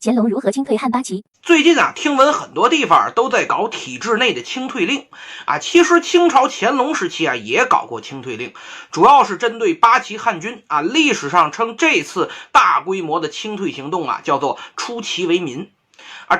乾隆如何清退汉八旗？最近啊，听闻很多地方都在搞体制内的清退令啊。其实清朝乾隆时期啊也搞过清退令，主要是针对八旗汉军啊。历史上称这次大规模的清退行动啊叫做出旗为民。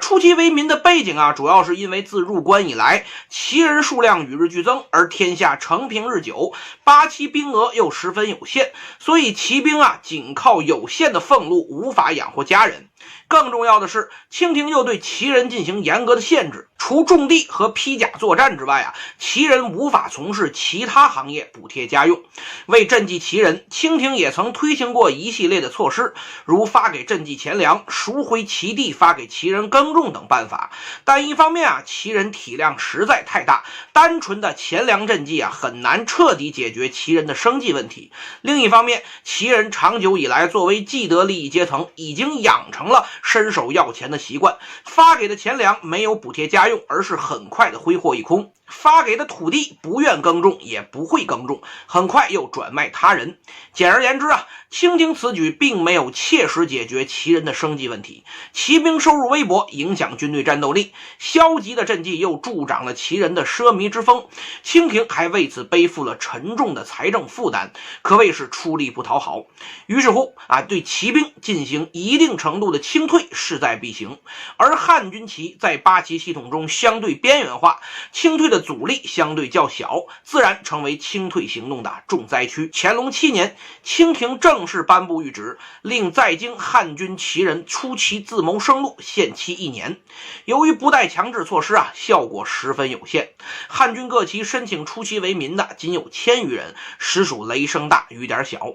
出旗为民的背景啊，主要是因为自入关以来，旗人数量与日俱增，而天下承平日久，八旗兵额又十分有限，所以骑兵啊仅靠有限的俸禄无法养活家人。更重要的是，清廷又对旗人进行严格的限制，除种地和披甲作战之外啊，旗人无法从事其他行业补贴家用。为赈济旗人，清廷也曾推行过一系列的措施，如发给赈济钱粮、赎回旗地发给旗人耕种等办法。但一方面啊，旗人体量实在太大，单纯的钱粮赈济啊很难彻底解决旗人的生计问题。另一方面，旗人长久以来作为既得利益阶层，已经养成了伸手要钱的习惯，发给的钱粮没有补贴家用，而是很快的挥霍一空。发给的土地不愿耕种，也不会耕种，很快又转卖他人。简而言之啊，清廷此举并没有切实解决旗人的生计问题，骑兵收入微薄，影响军队战斗力，消极的赈济又助长了旗人的奢靡之风，清廷还为此背负了沉重的财政负担，可谓是出力不讨好。于是乎对骑兵进行一定程度的清退势在必行，而汉军旗在八旗系统中相对边缘化，清退的阻力相对较小，自然成为清退行动的重灾区。乾隆7年，清廷正式颁布谕旨，令在京汉军旗人出旗自谋生路，限期1年。由于不带强制措施效果十分有限，汉军各旗申请出旗为民的仅有1000余人，实属雷声大雨点小。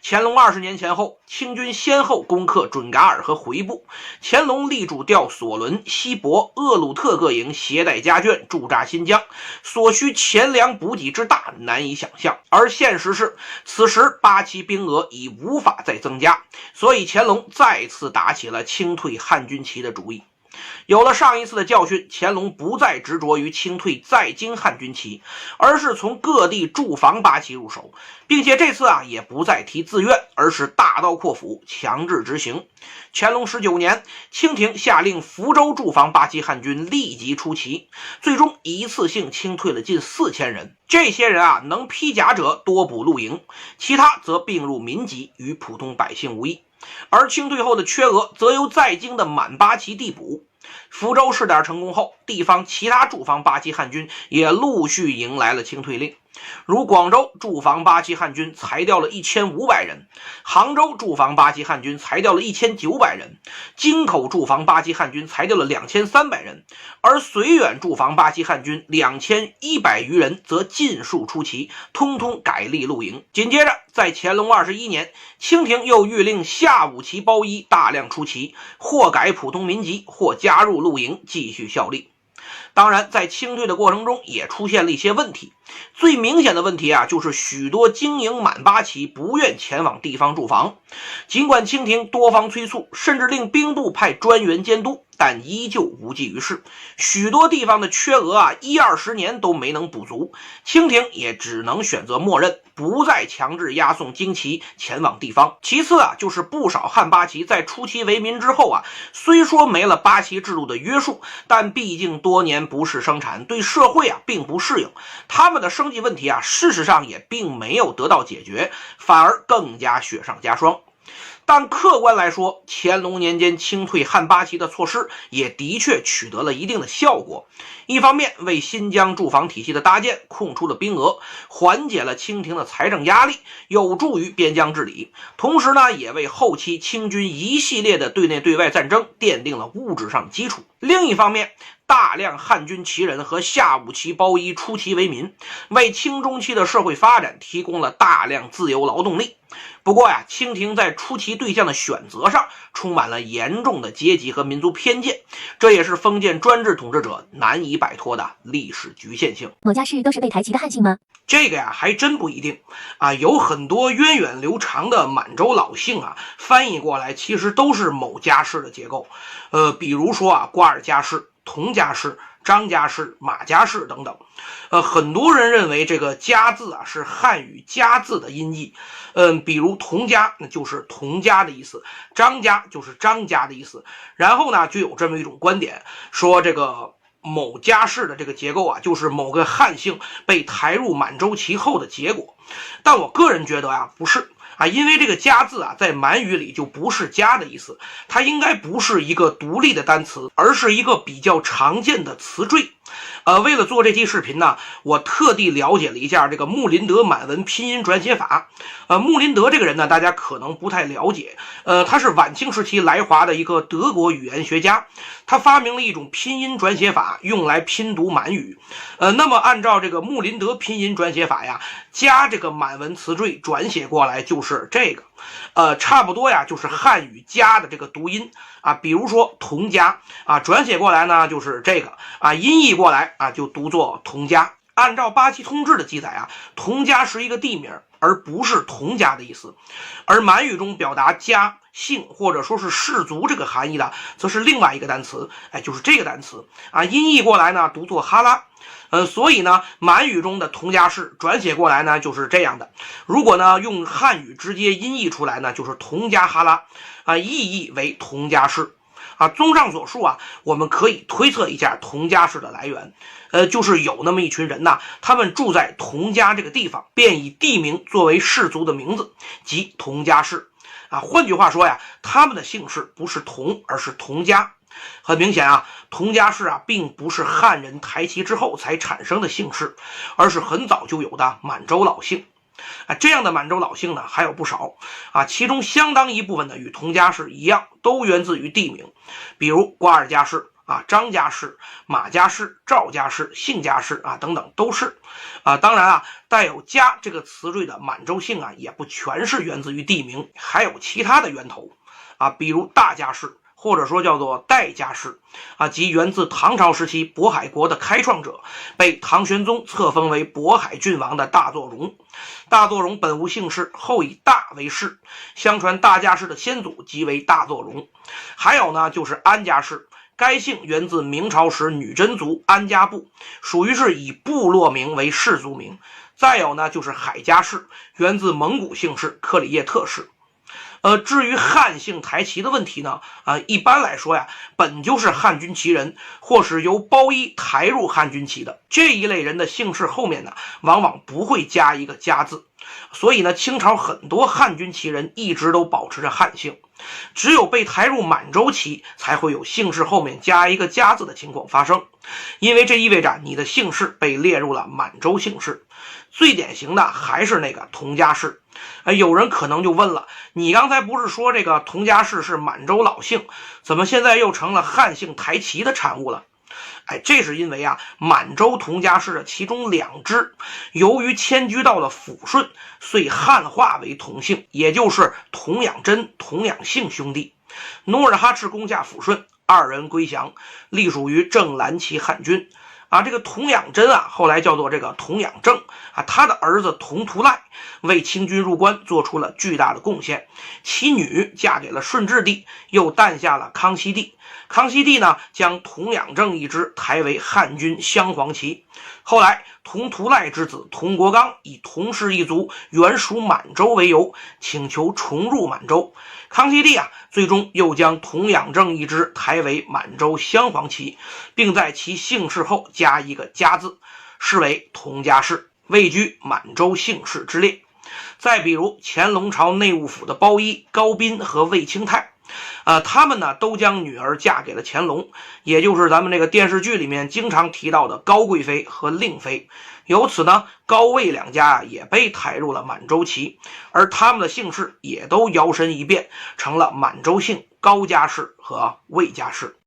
乾隆20年前后，清军先后攻克准噶尔和回部，乾隆力主调索伦、锡伯、鄂鲁特各营携带家眷驻扎新疆，所需钱粮补给之大难以想象。而现实是，此时八旗兵额已无法再增加，所以乾隆再次打起了清退汉军旗的主意。有了上一次的教训，乾隆不再执着于清退在京汉军旗，而是从各地驻防八旗入手，并且这次也不再提自愿，而是大刀阔斧强制执行。乾隆19年，清廷下令福州驻防八旗汉军立即出旗，最终一次性清退了近4000人。这些人能披甲者多补露营，其他则并入民籍，与普通百姓无异。而清退后的缺额则由在京的满八旗递补。福州试点成功后，地方其他驻防八旗汉军也陆续迎来了清退令，如广州驻防八旗汉军裁掉了1500人，杭州驻防八旗汉军裁掉了1900人，京口驻防八旗汉军裁掉了2300人，而绥远驻防八旗汉军2100余人则尽数出旗，通通改立露营。紧接着在乾隆21年，清廷又谕令下五旗包衣大量出旗，或改普通民籍，或加入露营继续效力。当然，在清退的过程中也出现了一些问题。最明显的问题就是许多经营满八旗不愿前往地方驻防，尽管清廷多方催促，甚至令兵部派专员监督，但依旧无济于事。许多地方的缺额10-20年都没能补足，清廷也只能选择默认，不再强制押送京旗前往地方。其次就是不少汉八旗在出旗为民之后虽说没了八旗制度的约束，但毕竟多年不事生产，对社会并不适应，他们的生计问题事实上也并没有得到解决，反而更加雪上加霜。但客观来说，乾隆年间清退汉八旗的措施也的确取得了一定的效果。一方面为新疆驻防体系的搭建空出了兵额，缓解了清廷的财政压力，有助于边疆治理。同时也为后期清军一系列的对内对外战争奠定了物质上的基础。另一方面，大量汉军旗人和下五旗包衣出旗为民，为清中期的社会发展提供了大量自由劳动力。不过清廷在出旗对象的选择上充满了严重的阶级和民族偏见，这也是封建专制统治者难以摆脱的历史局限性。某家氏都是被抬旗的汉姓吗？这个还真不一定有很多源远流长的满洲老姓翻译过来其实都是某家氏的结构。比如说瓜尔佳氏、佟家氏、张家氏、马家氏等等。很多人认为这个家字啊是汉语家字的音译。比如童家那就是童家的意思，张家就是张家的意思。然后呢，就有这么一种观点，说这个某家氏的这个结构啊，就是某个汉姓被抬入满洲旗后的结果。但我个人觉得啊，不是。因为这个家字啊，在满语里就不是家的意思，它应该不是一个独立的单词，而是一个比较常见的词缀。为了做这期视频呢，我特地了解了一下这个穆林德满文拼音转写法。穆林德这个人呢，大家可能不太了解。他是晚清时期来华的一个德国语言学家，他发明了一种拼音转写法，用来拼读满语。那么按照这个穆林德拼音转写法呀，加这个满文词缀转写过来就是这个。差不多呀，就是汉语家的这个读音啊，比如说童家啊，转写过来呢就是这个啊，音译过来啊就读作童家。按照八旗通志的记载啊，童家是一个地名，而不是童家的意思。而满语中表达家、姓或者说是氏族这个含义的，则是另外一个单词，就是这个单词啊，音译过来呢读作哈拉。所以呢，满语中的童家氏转写过来呢就是这样的。如果呢用汉语直接音译出来呢，就是童家哈拉啊，意译为童家氏。综上所述啊，我们可以推测一下童家氏的来源。就是有那么一群人呐，他们住在童家这个地方，便以地名作为氏族的名字，即童家氏。换句话说呀，他们的姓氏不是童，而是童家。很明显啊，童家氏啊，并不是汉人抬旗之后才产生的姓氏，而是很早就有的满洲老姓。这样的满洲老姓呢还有不少其中相当一部分呢与童家氏一样，都源自于地名，比如瓜尔佳氏张家氏、马家氏、赵家氏、姓家氏等等都是。当然带有家这个词缀的满洲姓也不全是源自于地名，还有其他的源头比如大家氏，或者说叫做代家氏即源自唐朝时期渤海国的开创者，被唐玄宗册封为渤海郡王的大作荣。大作荣本无姓氏，后以大为氏，相传大家氏的先祖即为大作荣。还有呢，就是安家氏，该姓源自明朝时女真族安家部，属于是以部落名为氏族名。再有呢，就是海家氏，源自蒙古姓氏克里叶特氏。至于汉姓抬旗的问题呢，一般来说呀，本就是汉军旗人，或是由包衣抬入汉军旗的这一类人的姓氏后面呢，往往不会加一个家字。所以呢，清朝很多汉军旗人一直都保持着汉姓，只有被抬入满洲旗，才会有姓氏后面加一个家字的情况发生，因为这意味着你的姓氏被列入了满洲姓氏。最典型的还是那个童家氏。有人可能就问了，你刚才不是说这个童家氏是满洲老姓，怎么现在又成了汉姓抬旗的产物了？这是因为满洲童家氏的其中2支，由于迁居到了抚顺，遂汉化为同姓，也就是童养真、童养性兄弟。努尔哈赤攻下抚顺，2人归降，隶属于正蓝旗汉军。这个童养真后来叫做这个童养正他的儿子童图赖为清军入关做出了巨大的贡献，其女嫁给了顺治帝，又诞下了康熙帝。康熙帝呢，将童养正一支抬为汉军镶黄旗。后来童图赖之子童国刚以童氏一族原属满洲为由，请求重入满洲。康熙帝最终又将童养正一支抬为满洲镶黄旗，并在其姓氏后加一个家字，视为童家氏，位居满洲姓氏之列。再比如乾隆朝内务府的包衣、高斌和魏清泰，他们呢都将女儿嫁给了乾隆，也就是咱们这个电视剧里面经常提到的高贵妃和令妃。由此呢，高魏2家也被抬入了满洲旗，而他们的姓氏也都摇身一变成了满洲姓高家氏和魏家氏。